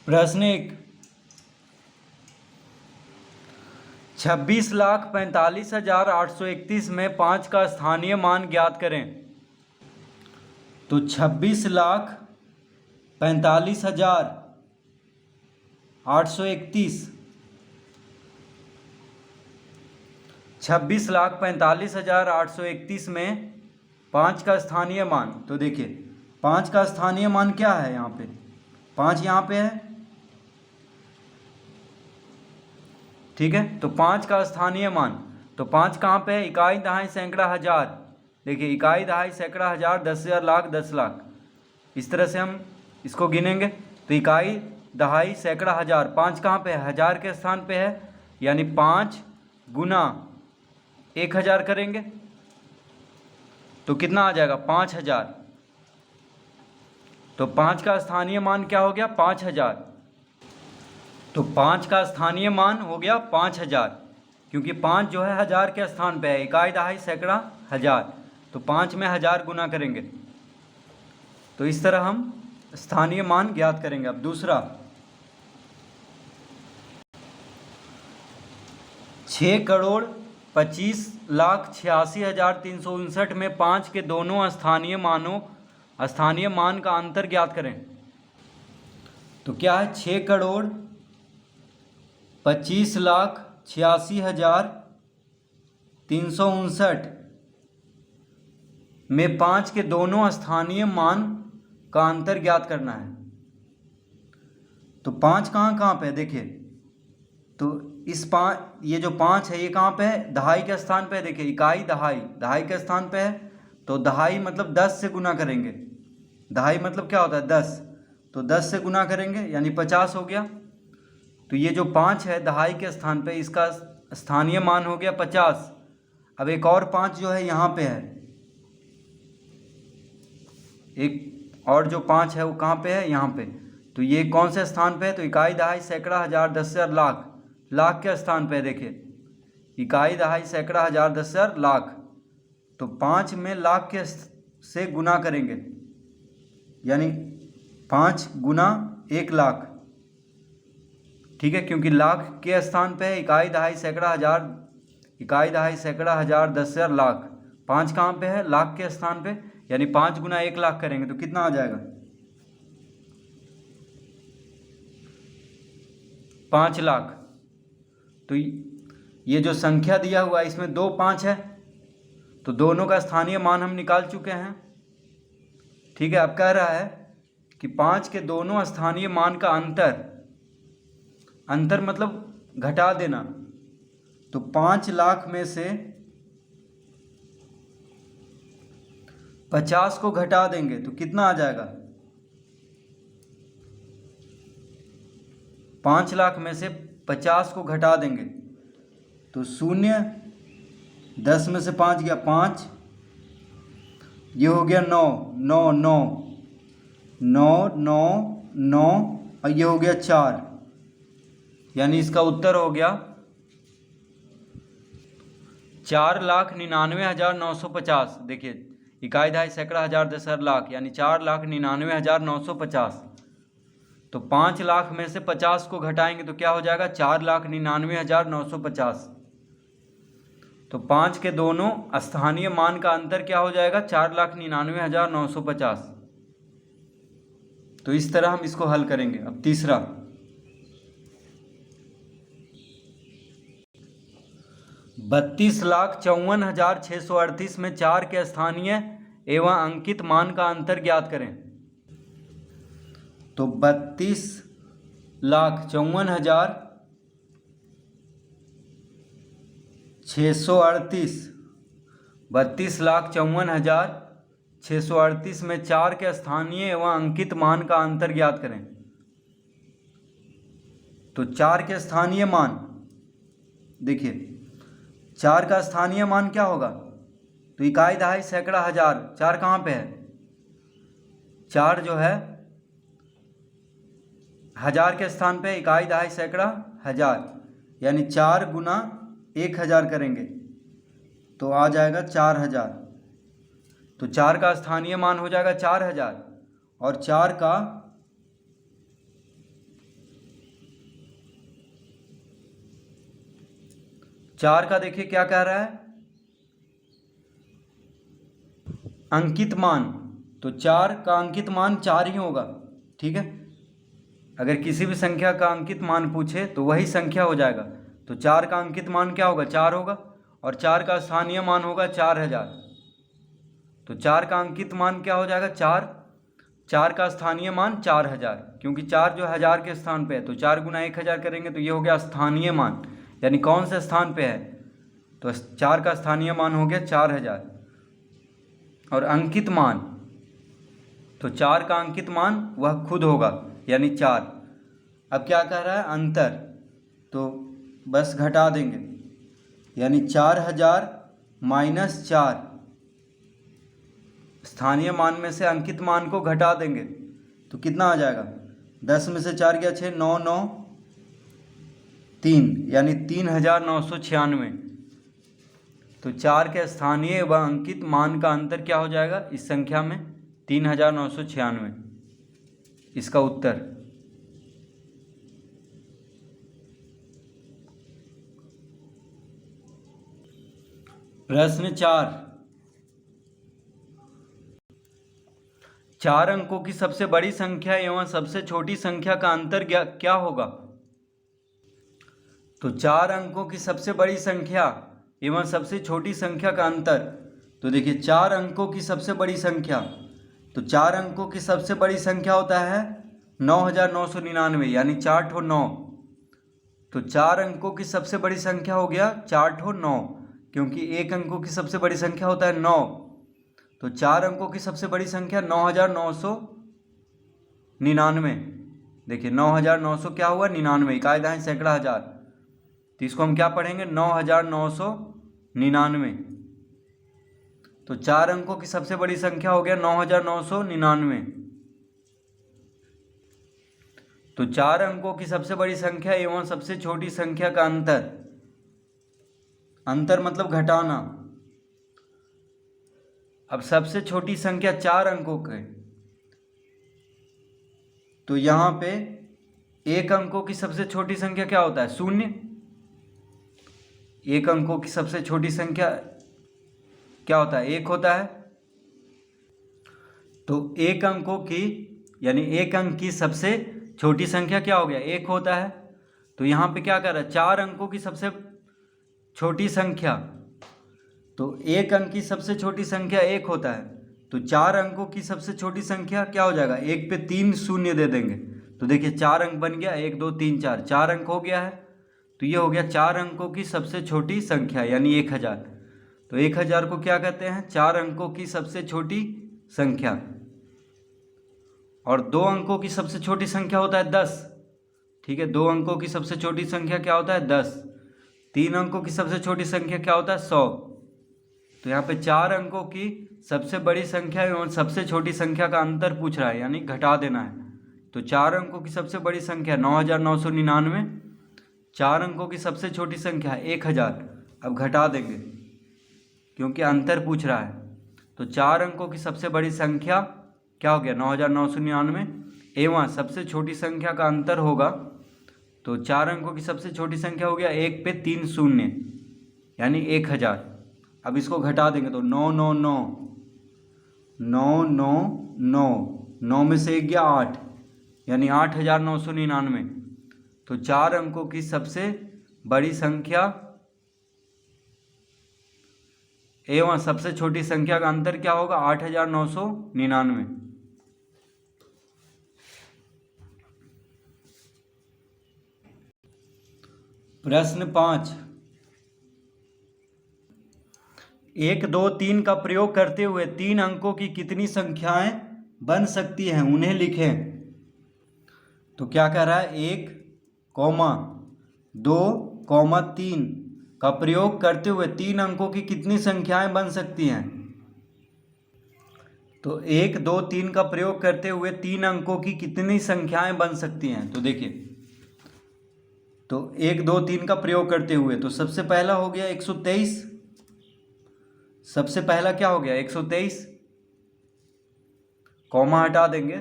प्रश्न 1, 26,45,831 में 5 का स्थानीय मान ज्ञात करें। तो 26,45,831 26,45,831 में 5 का स्थानीय मान। तो देखिए 5 का स्थानीय मान क्या है, यहाँ पे 5 यहाँ पे है, ठीक है। तो 5 का स्थानीय मान, तो 5 कहाँ पे है, इकाई दहाई सैकड़ा हजार। देखिए इकाई दहाई सैकड़ा हजार, 10,000 लाख 10 लाख, इस तरह से हम इसको गिनेंगे। तो इकाई दहाई सैकड़ा हजार, 5 कहाँ पे है, हजार के स्थान पे है, यानी 5 गुना 1,000 करेंगे तो कितना आ जाएगा, 5,000। तो 5 का स्थानीय मान क्या हो गया, 5,000। तो 5 का स्थानीय मान हो गया 5,000, क्योंकि 5 जो है हजार के स्थान पे है, इकाई दहाई सैकड़ा हजार, तो 5 में 1000 गुना करेंगे। तो इस तरह हम स्थानीय मान ज्ञात करेंगे। अब दूसरा, 6,25,86,359 में 5 के दोनों स्थानीय मान का अंतर ज्ञात करें। तो क्या है, 6,25,86,359 में 5 के दोनों स्थानीय मान का अंतर ज्ञात करना है। तो 5 कहाँ कहाँ पे है, देखिए तो इस ये जो 5 है ये कहाँ पे है, दहाई के स्थान पे है। देखिए इकाई दहाई के स्थान पे है, तो दहाई मतलब 10 से गुना करेंगे। दहाई मतलब क्या होता है, 10, तो 10 से गुना करेंगे यानी 50 हो गया। तो ये जो 5 है दहाई के स्थान पे, इसका स्थानीय मान हो गया 50। अब एक और 5 जो है यहाँ पे है, एक और जो 5 है वो कहाँ पे है, यहाँ पे। तो ये कौन से स्थान पे है, तो इकाई दहाई सैकड़ा हजार 10,000 लाख, लाख के स्थान पे है। देखिए इकाई दहाई सैकड़ा हजार 10,000 लाख, तो 5 में लाख के से गुना करेंगे, यानी 5 गुना 1 लाख, ठीक है, क्योंकि लाख के स्थान पे है इकाई दहाई सैकड़ा हजार, इकाई दहाई सैकड़ा हजार 10,000 लाख, 5 कहाँ पे है, लाख के स्थान पे, यानी 5 गुना 1 लाख करेंगे तो कितना आ जाएगा, 5 लाख। तो ये जो संख्या दिया हुआ है इसमें 2 5 है, तो दोनों का स्थानीय मान हम निकाल चुके हैं, ठीक है। अब कह रहा है कि 5 के दोनों स्थानीय मान का अंतर मतलब घटा देना। तो 5 लाख में से 50 को घटा देंगे तो कितना आ जाएगा, 5 लाख में से 50 को घटा देंगे तो 0, 10 में से 5 गया 5, ये हो गया 9, 9 9 9 9 9, और ये हो गया 4, यानी इसका उत्तर हो गया 4,99,950। देखिए इकाई दहाई सैकड़ा हजार 10,000 लाख, यानी 4,99,950। तो 5 लाख में से 50 को घटाएंगे तो क्या हो जाएगा, 4,99,950। तो 5 के दोनों स्थानीय मान का अंतर क्या हो जाएगा, 4,99,950। तो इस तरह हम इसको हल करेंगे। अब तीसरा, 32,54,638 में 4 के स्थानीय एवं अंकित मान का अंतर ज्ञात करें। तो 32,54,638, 32,54,638 में 4 के स्थानीय एवं अंकित मान का अंतर ज्ञात करें। तो 4 के स्थानीय मान, देखिए 4 का स्थानीय मान क्या होगा, तो इकाई दहाई सैकड़ा हजार, 4 कहाँ पे है, 4 जो है हजार के स्थान पे, इकाई दहाई सैकड़ा हजार, यानी 4 गुना 1,000 करेंगे तो आ जाएगा 4,000। तो 4 का स्थानीय मान हो जाएगा 4,000, और 4 का 4 का देखिए क्या कह रहा है, अंकित मान। तो 4 का अंकित मान 4 ही होगा, ठीक है। अगर किसी भी संख्या का अंकित मान पूछे तो वही संख्या हो जाएगा। तो 4 का अंकित मान क्या होगा, 4 होगा, और 4 का स्थानीय मान होगा 4000। तो 4 का अंकित मान क्या हो जाएगा, 4, 4 का स्थानीय मान 4000, क्योंकि 4 जो 1000 के स्थान पे है, तो 4 गुना 1000 करेंगे तो ये हो गया स्थानीय मान, यानी कौन से स्थान पे है, तो 4 का स्थानीय मान हो गया 4000। और अंकित मान, तो 4 का अंकित मान वह खुद होगा, यानी 4। अब क्या कह रहा है, अंतर, तो बस घटा देंगे, यानी 4000 माइनस 4, स्थानीय मान में से अंकित मान को घटा देंगे तो कितना आ जाएगा, 10 में से 4 गया 6, 9 9 3, यानी 3996। तो 4 के स्थानीय व अंकित मान का अंतर क्या हो जाएगा इस संख्या में, 3996, इसका उत्तर। प्रश्न 4, 4 अंकों की सबसे बड़ी संख्या एवं सबसे छोटी संख्या का अंतर क्या होगा। तो 4 अंकों की सबसे बड़ी संख्या एवं सबसे छोटी संख्या का अंतर, तो देखिए 4 अंकों की सबसे बड़ी संख्या, तो 4 अंकों की सबसे बड़ी संख्या होता है 9999, यानी 4 ठो 9। तो 4 अंकों की सबसे बड़ी संख्या हो गया 4 ठो 9, क्योंकि 1 अंकों की सबसे बड़ी संख्या होता है 9। तो 4 अंकों की सबसे बड़ी संख्या 9999। देखिए 9900 क्या हुआ, 99, इकाई दहाई सैकड़ा हजार, तो इसको हम क्या पढ़ेंगे, 9999। तो 4 अंकों की सबसे बड़ी संख्या हो गया 9999। तो 4 अंकों की सबसे बड़ी संख्या एवं सबसे छोटी संख्या का अंतर, अंतर मतलब घटाना। अब सबसे छोटी संख्या 4 अंकों के, तो यहाँ पे 1 अंकों की सबसे छोटी संख्या क्या होता है, 0। 1 अंकों की सबसे छोटी संख्या क्या होता है, 1 होता है। तो 1 अंकों की, यानी 1 अंक की सबसे छोटी संख्या क्या हो गया, 1 होता है। तो यहाँ पे क्या कर रहा है, 4 अंकों की सबसे छोटी संख्या, तो 1 अंक की सबसे छोटी संख्या 1 होता है। तो 4 अंकों की सबसे छोटी संख्या क्या हो जाएगा, 1 पे 3 शून्य दे देंगे, तो देखिए 4 अंक बन गया, 1 2 3 4, 4 अंक हो गया है। तो ये हो गया 4 अंकों की सबसे छोटी संख्या, यानी 1000। तो 1000 को क्या कहते हैं, 4 अंकों की सबसे छोटी संख्या। और 2 अंकों की सबसे छोटी संख्या होता है 10, ठीक है। 2 अंकों की सबसे छोटी संख्या क्या होता है, 10। 3 अंकों की सबसे छोटी संख्या क्या होता है, 100। तो यहाँ पे 4 अंकों की सबसे बड़ी संख्या एवं सबसे छोटी संख्या का अंतर पूछ रहा है, यानी घटा देना है। तो 4 अंकों की सबसे बड़ी संख्या 9999, 4 अंकों की सबसे छोटी संख्या 1000। अब घटा देंगे क्योंकि अंतर पूछ रहा है। तो 4 अंकों की सबसे बड़ी संख्या क्या हो गया, 9999, एवं सबसे छोटी संख्या का अंतर होगा, तो 4 अंकों की सबसे छोटी संख्या हो गया 1 पे 3 शून्य, यानी 1000। अब इसको घटा देंगे तो 999, 999, 9 में से 1 गया 8, यानी 8999। तो 4 अंकों की सबसे बड़ी संख्या एवं सबसे छोटी संख्या का अंतर क्या होगा, 8999। प्रश्न 5, 1 2 3 का प्रयोग करते हुए 3 अंकों की कितनी संख्याएं बन सकती हैं, उन्हें लिखें। तो क्या कह रहा है, 1, 2, 3 का प्रयोग करते हुए 3 अंकों की कितनी संख्याएं बन सकती हैं। तो 1 2 3 का प्रयोग करते हुए 3 अंकों की कितनी संख्याएं बन सकती हैं। तो देखिए, तो 1 2 3 का प्रयोग करते हुए, तो सबसे पहला हो गया 123, सबसे पहला क्या हो गया 123, कॉमा हटा देंगे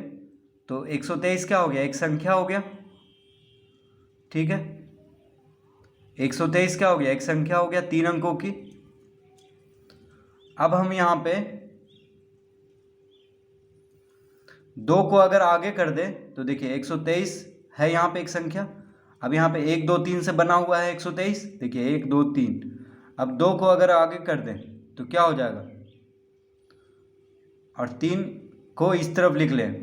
तो 123 क्या हो गया, एक संख्या हो गया, ठीक है। 123 क्या हो गया, एक संख्या हो गया 3 अंकों की। अब हम यहाँ पे 2 को अगर आगे कर दें तो देखिए 123 है यहाँ पे एक संख्या। अब यहाँ पे 1 2 3 से बना हुआ है 123, देखिए 1 2 3। अब 2 को अगर आगे कर दें तो क्या हो जाएगा, और 3 को इस तरफ लिख लें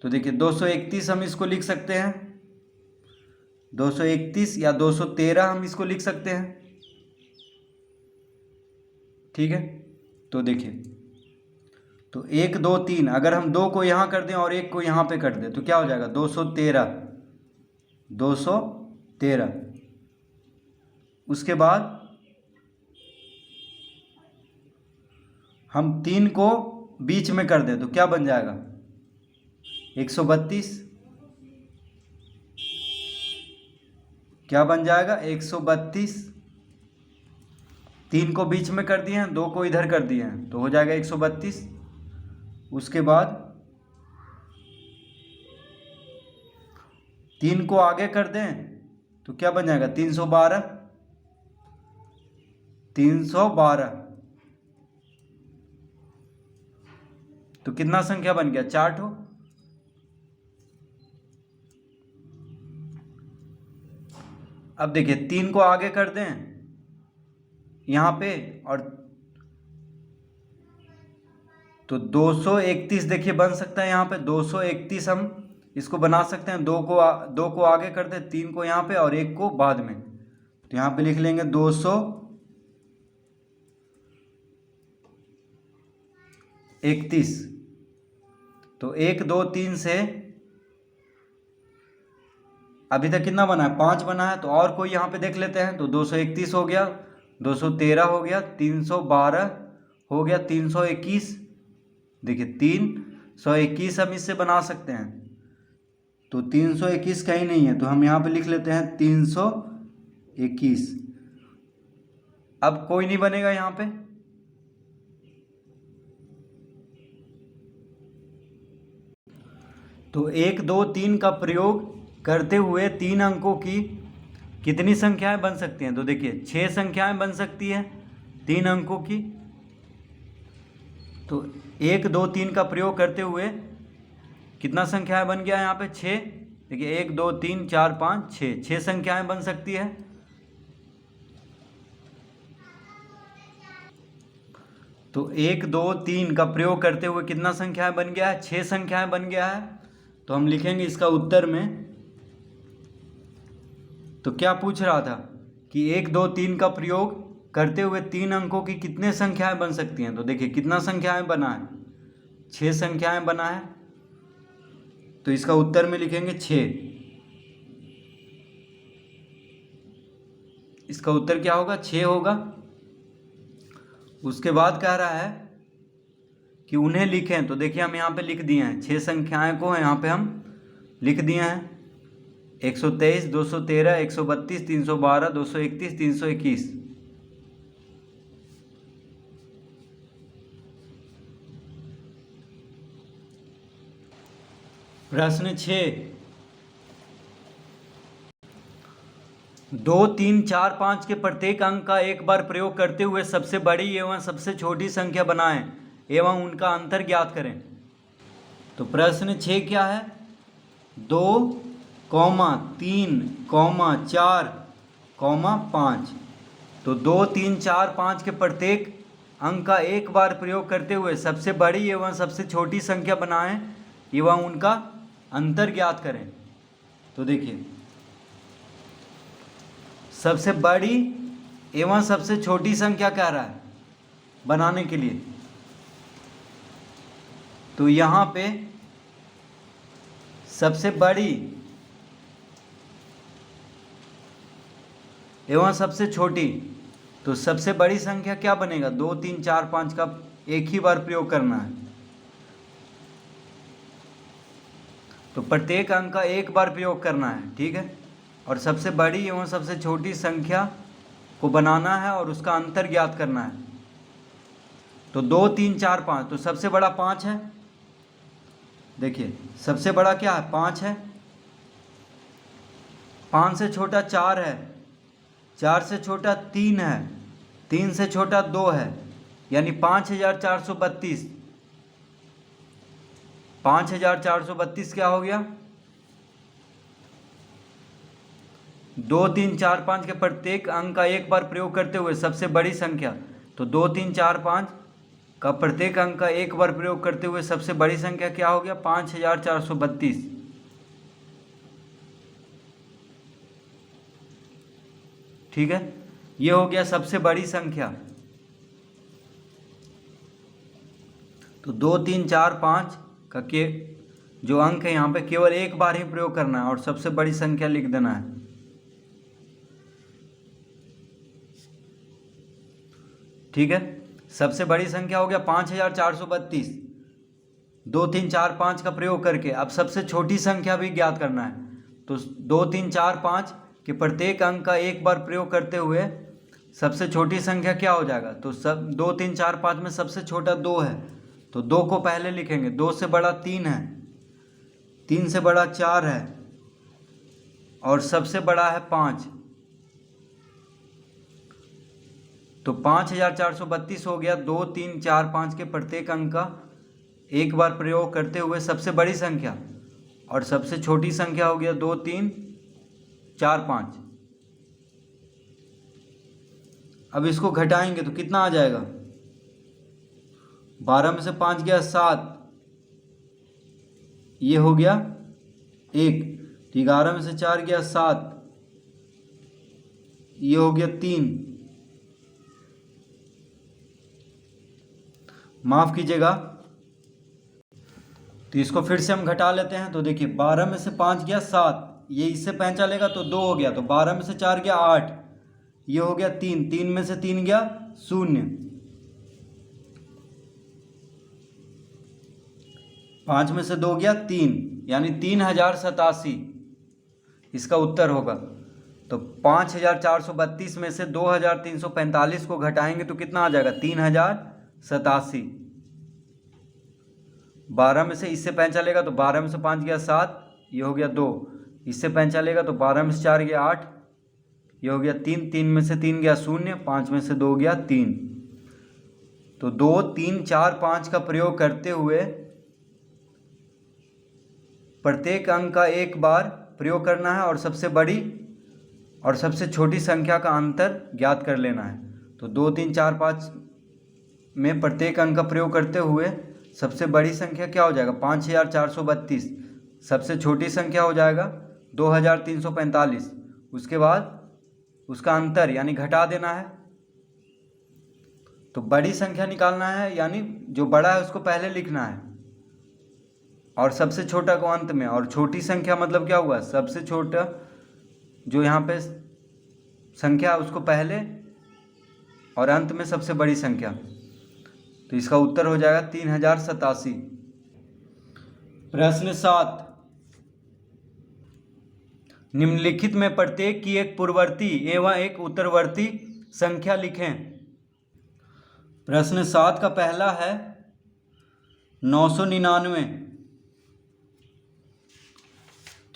तो देखिए 231 हम इसको लिख सकते हैं, 231 या 213 हम इसको लिख सकते हैं। ठीक है, तो देखिए तो 1 2 3 अगर हम 2 को यहाँ कर दें और 1 को यहाँ पे कर दें तो क्या हो जाएगा, 213 213। उसके बाद हम 3 को बीच में कर दें तो क्या बन जाएगा, 132। क्या बन जाएगा, 132। 3 को बीच में कर दिए हैं, 2 को इधर कर दिए हैं तो हो जाएगा 132। उसके बाद 3 को आगे कर दें तो क्या बन जाएगा, 312। 312 तो कितना संख्या बन गया, 4 ठो। अब देखिए 3 को आगे कर दें यहाँ पे और तो 231 देखिए बन सकता है यहाँ पे 231 हम इसको बना सकते हैं। 2 को आगे कर दें, 3 को यहाँ पे और 1 को बाद में, तो यहाँ पे लिख लेंगे 231। तो 1 2 3 से अभी तक कितना बना है, 5 बना है। तो और कोई यहाँ पे देख लेते हैं तो 231 हो गया, 213 हो गया, 312 हो गया, 321। देखिए 321 हम इससे बना सकते हैं। तो 321 कहीं नहीं है तो हम यहाँ पे लिख लेते हैं 321। अब कोई नहीं बनेगा यहाँ पे, तो 1 2 3 का प्रयोग करते हुए 3 अंकों की कितनी संख्याएं बन सकती हैं, तो देखिए 6 संख्याएं बन सकती हैं 3 अंकों की। तो 1 2 3 का प्रयोग करते हुए कितना संख्याएं बन गया यहाँ पे, 6। देखिए 1 2 3 4 5 6, 6 संख्याएं बन सकती है। तो 1 2 3 का प्रयोग करते हुए कितना संख्याएं बन गया है, 6 संख्याएं बन गया है। तो हम लिखेंगे इसका उत्तर में, तो क्या पूछ रहा था कि 1 2 3 का प्रयोग करते हुए 3 अंकों की कितने संख्याएं बन सकती हैं। तो देखिए कितना संख्याएं बना है, 6 संख्याएं बना है। तो इसका उत्तर में लिखेंगे 6। इसका उत्तर क्या होगा, 6 होगा। उसके बाद कह रहा है कि उन्हें लिखें, तो देखिए हम यहाँ पे लिख दिए हैं 6 संख्याएं को यहाँ पे हम लिख दिए हैं, 123 213 132 312 231 321। प्रश्न 6, 2 3 4 5 के प्रत्येक अंक का एक बार प्रयोग करते हुए सबसे बड़ी एवं सबसे छोटी संख्या बनाएं एवं उनका अंतर ज्ञात करें। तो प्रश्न 6 क्या है, 2 3 4 5। तो 2 3 4 5 के प्रत्येक अंक का एक बार प्रयोग करते हुए सबसे बड़ी एवं सबसे छोटी संख्या बनाएं एवं उनका अंतर ज्ञात करें। तो देखिए सबसे बड़ी एवं सबसे छोटी संख्या कह रहा है बनाने के लिए। तो यहाँ पे सबसे बड़ी एवं सबसे छोटी, तो सबसे बड़ी संख्या क्या बनेगा, 2 3 4 5 का एक ही बार प्रयोग करना है। तो प्रत्येक अंक का एक बार प्रयोग करना है, ठीक है। और सबसे बड़ी एवं सबसे छोटी संख्या को बनाना है और उसका अंतर ज्ञात करना है। तो 2 3 4 5, तो सबसे बड़ा 5 है। देखिए सबसे बड़ा क्या है, 5 है। 5 से छोटा 4 है, 4 से छोटा 3 है, 3 से छोटा 2 है, यानी 5432। 5432 क्या हो गया? 2 3 4 5 के प्रत्येक अंक का एक बार प्रयोग करते हुए सबसे बड़ी संख्या। तो 2 3 4 5 का प्रत्येक अंक का एक बार प्रयोग करते हुए सबसे बड़ी संख्या क्या हो गया? 5432। ठीक है, ये हो गया सबसे बड़ी संख्या। तो 2 3 4 5 का के जो अंक है यहाँ पे केवल एक बार ही प्रयोग करना है और सबसे बड़ी संख्या लिख देना है। ठीक है, सबसे बड़ी संख्या हो गया 5432। 2 3 4 5 का प्रयोग करके अब सबसे छोटी संख्या भी ज्ञात करना है। तो 2 3 4 5 के प्रत्येक अंक का एक बार प्रयोग करते हुए सबसे छोटी संख्या क्या हो जाएगा? तो सब 2 3 4 5 में सबसे छोटा 2 है, तो 2 को पहले लिखेंगे। 2 से बड़ा 3 है, 3 से बड़ा 4 है और सबसे बड़ा है 5। तो 5432 हो गया 2 3 4 5 के प्रत्येक अंक का एक बार प्रयोग करते हुए सबसे बड़ी संख्या, और सबसे छोटी संख्या हो गया 2 3 4 5। अब इसको घटाएंगे तो कितना आ जाएगा? 12 में से 5 गया 7, ये हो गया 1। 11 में से 4 गया 7, ये हो गया 3। माफ कीजिएगा, तो इसको फिर से हम घटा लेते हैं। तो देखिए 12 में से 5 गया 7, ये इससे 5 चलेगा तो 2 हो गया। तो 12 में से 4 गया 8, ये हो गया 3। 3 में से 3 गया 0। 5 में से 2 गया 3, यानी 3087 इसका उत्तर होगा। तो 5432 में से 2345 को घटाएंगे तो कितना आ जाएगा? 3087। 12 में से इससे 5 चलेगा तो 12 में से 5 गया 7, ये हो गया 2। इससे 5 चलेगा तो 12 में से 4 गया 8, ये हो गया 3। 3 में से 3 गया 0, 5 में से 2 गया 3। तो 2 3 4 5 का प्रयोग करते हुए प्रत्येक अंक का एक बार प्रयोग करना है और सबसे बड़ी और सबसे छोटी संख्या का अंतर ज्ञात कर लेना है। तो 2 3 4 5 में प्रत्येक अंक का प्रयोग करते हुए सबसे बड़ी संख्या क्या हो जाएगा? 5432। सबसे छोटी संख्या हो जाएगा 2345। उसके बाद उसका अंतर यानी घटा देना है। तो बड़ी संख्या निकालना है, यानी जो बड़ा है उसको पहले लिखना है और सबसे छोटा को अंत में। और छोटी संख्या मतलब क्या हुआ? सबसे छोटा जो यहाँ पे संख्या है उसको पहले और अंत में सबसे बड़ी संख्या। तो इसका उत्तर हो जाएगा 3087। प्रश्न 7, निम्नलिखित में प्रत्येक की एक पूर्ववर्ती एवं एक उत्तरवर्ती संख्या लिखें। प्रश्न 7 का पहला है 999।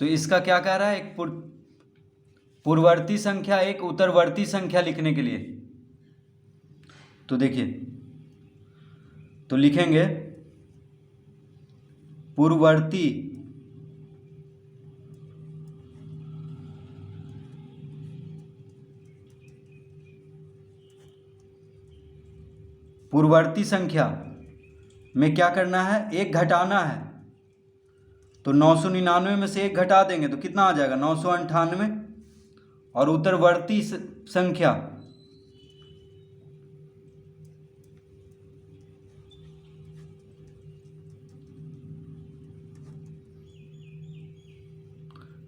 तो इसका क्या कह रहा है? एक पूर्ववर्ती संख्या एक उत्तरवर्ती संख्या लिखने के लिए। तो देखिए, तो लिखेंगे पूर्ववर्ती संख्या में क्या करना है? एक घटाना है। तो 999 में से एक घटा देंगे तो कितना आ जाएगा? 998। और उत्तरवर्ती संख्या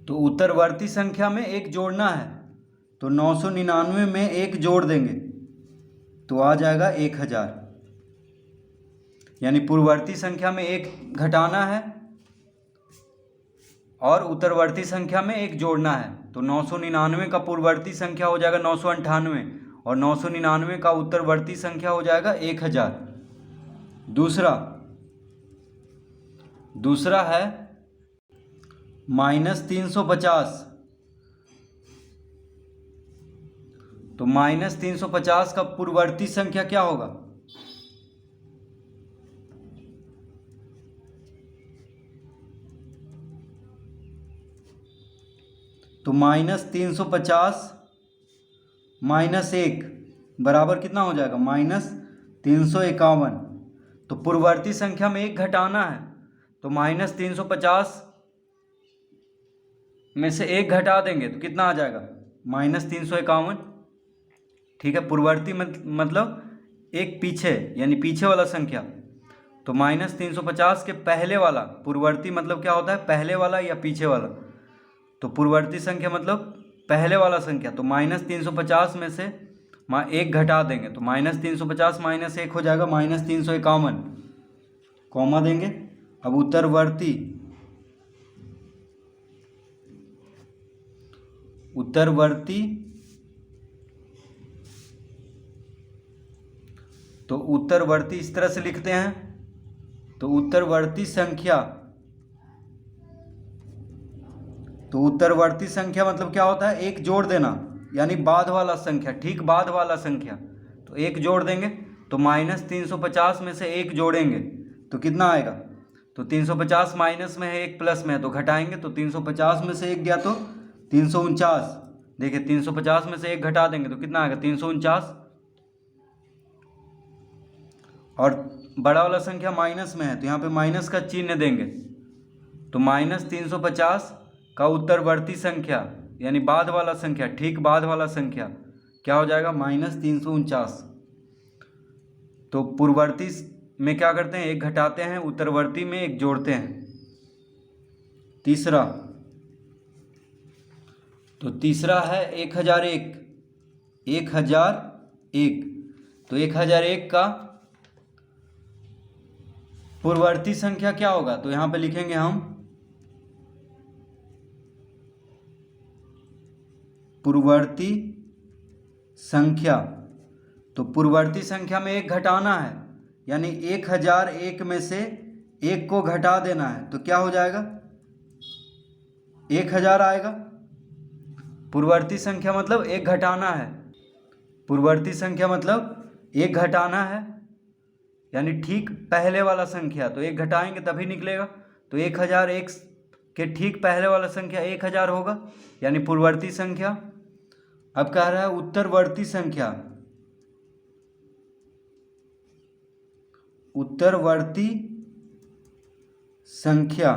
तो उत्तरवर्ती संख्या में एक जोड़ना है। तो 999 में एक जोड़ देंगे तो आ जाएगा 1000। यानी पूर्ववर्ती संख्या में एक घटाना है और उत्तरवर्ती संख्या में एक जोड़ना है। तो 999 का पूर्ववर्ती संख्या हो जाएगा 998 और 999 का उत्तरवर्ती संख्या हो जाएगा 1000। दूसरा है -350। तो -350 का पूर्ववर्ती संख्या क्या होगा? तो -350 -1 बराबर कितना हो जाएगा? -351। तो पूर्ववर्ती संख्या में 1 घटाना है, तो -350 में से 1 घटा देंगे तो कितना आ जाएगा? -351। ठीक है, पूर्ववर्ती मतलब एक पीछे, यानी पीछे वाला संख्या। तो -350 के पहले वाला, पूर्ववर्ती मतलब क्या होता है? पहले वाला या पीछे वाला। तो पूर्ववर्ती संख्या मतलब पहले वाला संख्या। तो -350 में से 1 घटा देंगे तो -350 -1 हो जाएगा -351, कॉमा देंगे। अब उत्तरवर्ती तो उत्तरवर्ती इस तरह से लिखते हैं। तो उत्तरवर्ती संख्या मतलब क्या होता है? 1 जोड़ देना, यानी बाद वाला संख्या, ठीक बाद वाला संख्या। तो 1 जोड़ देंगे तो -350 में से 1 जोड़ेंगे तो कितना आएगा? तो 350 माइनस में है, 1 प्लस में है, तो घटाएंगे। तो 350 में से 1 गया तो 349। देखिए 350 में से 1 घटा देंगे तो कितना आएगा? 349। और बड़ा वाला संख्या माइनस में है तो यहाँ पे माइनस का चिन्ह देंगे। तो -350 का उत्तरवर्ती संख्या यानी बाद वाला संख्या, ठीक बाद वाला संख्या क्या हो जाएगा? -349। तो पूर्ववर्ती में क्या करते हैं? 1 घटाते हैं, उत्तरवर्ती में 1 जोड़ते हैं। तीसरा है 1001। 1001। तो 1001 का पूर्ववर्ती संख्या क्या होगा? तो यहाँ पे लिखेंगे हम पूर्ववर्ती संख्या। तो पूर्ववर्ती संख्या में 1 घटाना है, यानी 1001 में से 1 को घटा देना है तो क्या हो जाएगा? 1000 आएगा। पूर्ववर्ती संख्या मतलब 1 घटाना है, पूर्ववर्ती संख्या मतलब 1 घटाना है, यानी ठीक पहले वाला संख्या। तो 1 घटाएंगे तभी निकलेगा। तो 1001 के ठीक पहले वाला संख्या 1000 होगा, यानी पूर्ववर्ती संख्या। अब कह रहा है उत्तरवर्ती संख्या। उत्तरवर्ती संख्या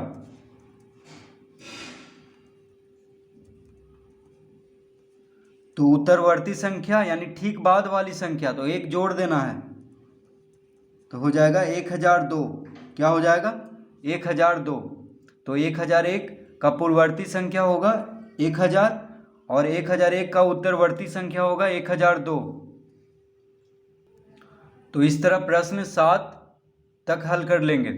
तो उत्तरवर्ती संख्या यानी ठीक बाद वाली संख्या, तो 1 जोड़ देना है तो हो जाएगा 1002। क्या हो जाएगा? 1002। तो 1001 का पूर्ववर्ती संख्या होगा 1000 और 1001 का उत्तरवर्ती संख्या होगा 1002। तो इस तरह प्रश्न 7 तक हल कर लेंगे।